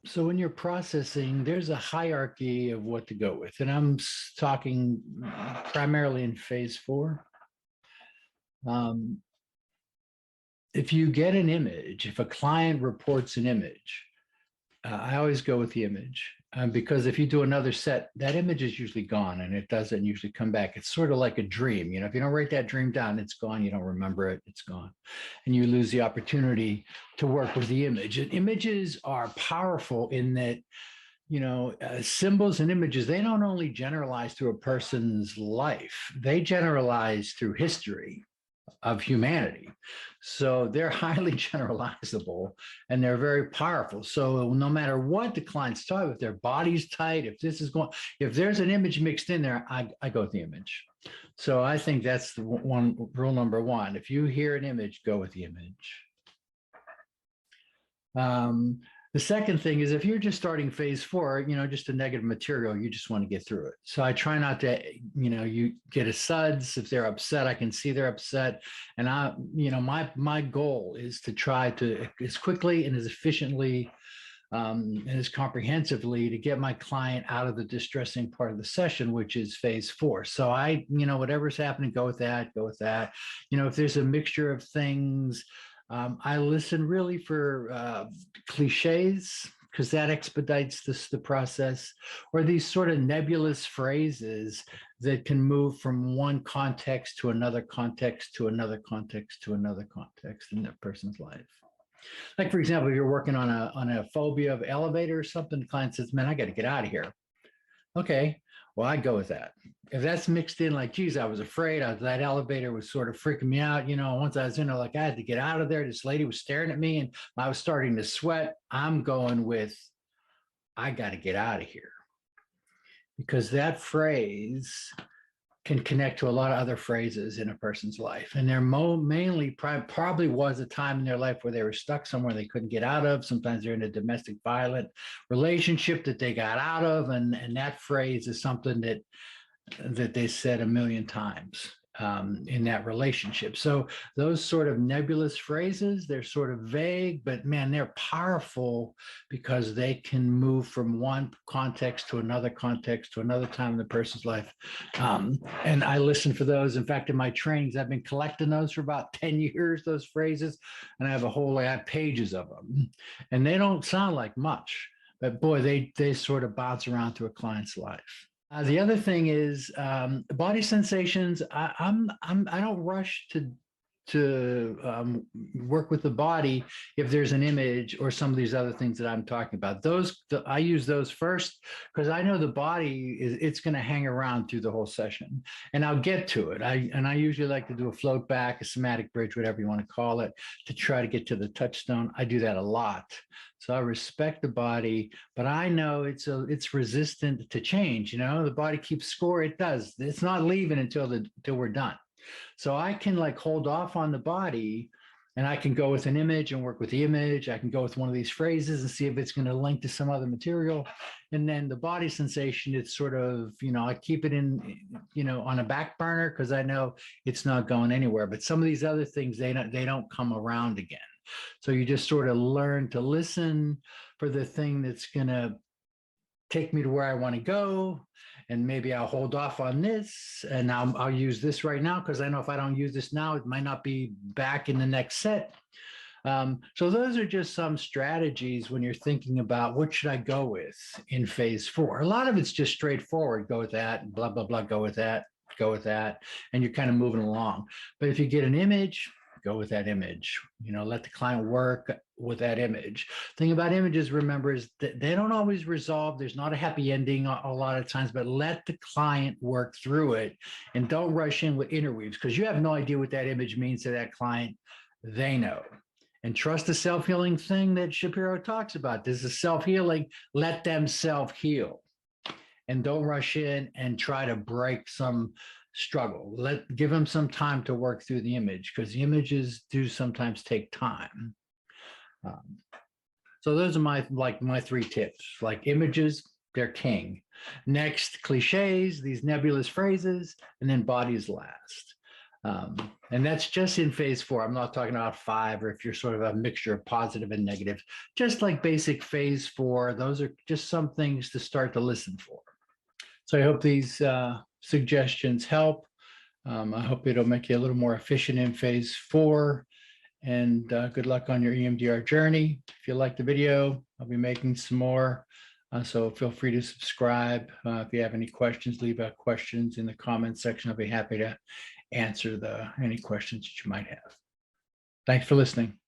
So when you're processing, there's a hierarchy of what to go with. And I'm talking primarily in phase 4. Um, if you get an image, if a client reports an image, I always go with the image because if you do another set, that image is usually gone and it doesn't usually come back. It's sort of like a dream. If you don't write that dream down, it's gone. You don't remember it, it's gone. And you lose the opportunity to work with the image. And images are powerful in that, symbols and images, they don't only generalize through a person's life, they generalize through history of humanity. So they're highly generalizable and they're very powerful. So no matter what the client's talking, if their body's tight, if there's an image mixed in there, I go with the image. So I think that's the rule number 1. If you hear an image, go with the image. The second thing is if you're just starting phase 4, just a negative material, you just want to get through it. So I try not to, you get a suds. If they're upset, I can see they're upset. And my goal is to try to, as quickly and as efficiently and as comprehensively, to get my client out of the distressing part of the session, which is phase 4. So whatever's happening, go with that. If there's a mixture of things, I listen really for cliches because that expedites the process, or these sort of nebulous phrases that can move from one context to another context to another context to another context in that person's life. Like, for example, if you're working on a phobia of elevator or something, the client says, "Man, I got to get out of here." Okay, well, I'd go with that. If that's mixed in, like, geez, I was afraid, that elevator was sort of freaking me out. Once I was in there, like, I had to get out of there. This lady was staring at me and I was starting to sweat. I'm going with, I got to get out of here. Because that phrase can connect to a lot of other phrases in a person's life. And there mainly probably was a time in their life where they were stuck somewhere they couldn't get out of. Sometimes they're in a domestic violent relationship that they got out of. And that phrase is something that they said a million times in that relationship. So those sort of nebulous phrases, they're sort of vague, but man, they're powerful because they can move from one context to another context to another time in the person's life. And I listen for those. In fact, in my trainings, I've been collecting those for about 10 years, those phrases, and I have pages of them. And they don't sound like much, but boy, they sort of bounce around through a client's life. The other thing is body sensations. I don't rush to work with the body if there's an image or some of these other things that I'm talking about. I use those first because I know the body it's going to hang around through the whole session, and I'll get to it. I usually like to do a float back, a somatic bridge, whatever you want to call it, to try to get to the touchstone. I do that a lot. So I respect the body, but I know it's resistant to change. The body keeps score. It does. It's not leaving until we're done. So I can hold off on the body, and I can go with an image and work with the image. I can go with one of these phrases and see if it's going to link to some other material. And then the body sensation, it's sort of, I keep it in, on a back burner because I know it's not going anywhere. But some of these other things, they don't come around again. So you just sort of learn to listen for the thing that's going to take me to where I want to go. And maybe I'll hold off on this and I'll use this right now because I know if I don't use this now, it might not be back in the next set. So those are just some strategies when you're thinking about what should I go with in phase 4. A lot of it's just straightforward. Go with that, blah, blah, blah, go with that, and you're kind of moving along. But if you get an image, go with that image, let the client work with that image. Thing about images, remember, is that they don't always resolve. There's not a happy ending a lot of times, but let the client work through it and don't rush in with interweaves because you have no idea what that image means to that client. They know. And trust the self-healing thing that Shapiro talks about. This is self-healing. Let them self-heal. And don't rush in and try to break some struggle. Give them some time to work through the image because the images do sometimes take time. So those are my 3 tips. Images, they're king. Next, cliches, these nebulous phrases, and then bodies last. And that's just in phase 4. I'm not talking about 5, or if you're sort of a mixture of positive and negative, just like basic phase 4. Those are just some things to start to listen for. So I hope these suggestions help. I hope it'll make you a little more efficient in phase 4. And good luck on your EMDR journey. If you like the video, I'll be making some more. So feel free to subscribe. If you have any questions, leave out questions in the comments section. I'll be happy to answer any questions that you might have. Thanks for listening.